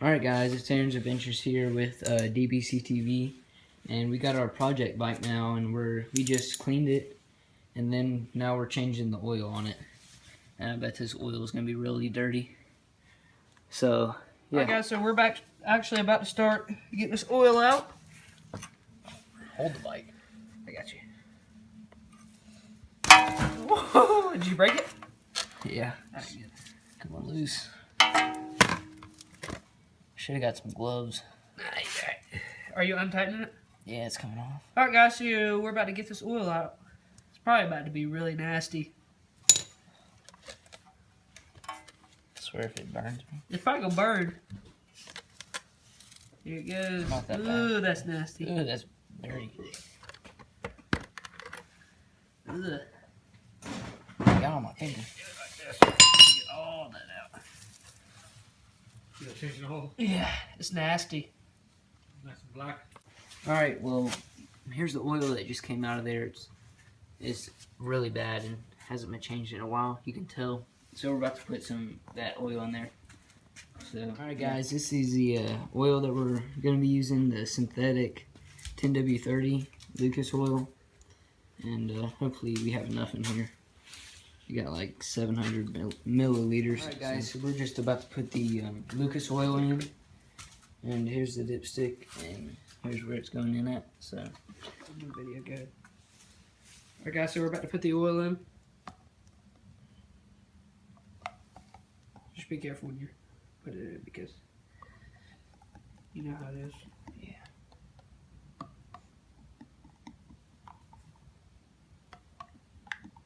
Alright guys, it's Aaron's Adventures here with DBC TV, and we got our project bike now, and we just cleaned it, and then now we're changing the oil on it. And I bet this oil is going to be really dirty. So, yeah. Alright guys, so we're actually about to start getting this oil out. Hold the bike. I got you. Whoa, did you break it? Yeah. Come on, loose. Should have got some gloves. Are you untightening it? Yeah, it's coming off. Alright guys, so we're about to get this oil out. It's probably about to be really nasty. I swear if it burns me. It's probably gonna burn. Here it goes. Not that Ooh, bad. that's nasty. Ooh, that's dirty. Ugh. Got on my finger. Get all that out. You gotta change the whole Yeah, it's nasty. nice and black. Alright, well, here's the oil that just came out of there. It's really bad and hasn't been changed in a while. You can tell. So we're about to put that oil in there. So, alright guys, this is the oil that we're going to be using, the synthetic 10W30 Lucas oil. And hopefully we have enough in here. You got like 700 milliliters. Alright guys, so we're just about to put the Lucas oil in. And here's the dipstick, and here's where it's going in at. So, Video good. Alright guys, so we're about to put the oil in. Just be careful when you put it in because you know how it is. yeah.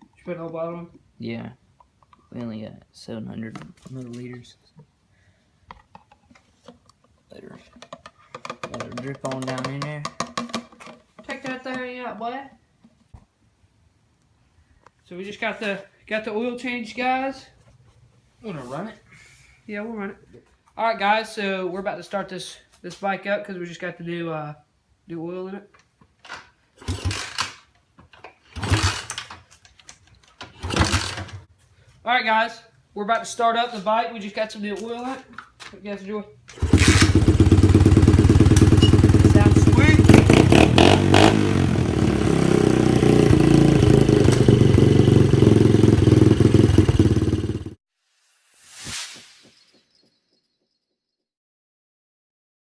Did you put the whole bottle in? Yeah. We only got 700 milliliters. Let her drip on down in there. Take that thing out, boy. So we just got the oil change, guys. You wanna run it? Yeah, we'll run it. All right, guys. So we're about to start this bike up because we just got the new oil in it. All right, guys. We're about to start up the bike. We just got some new oil in it. Hope you guys enjoy.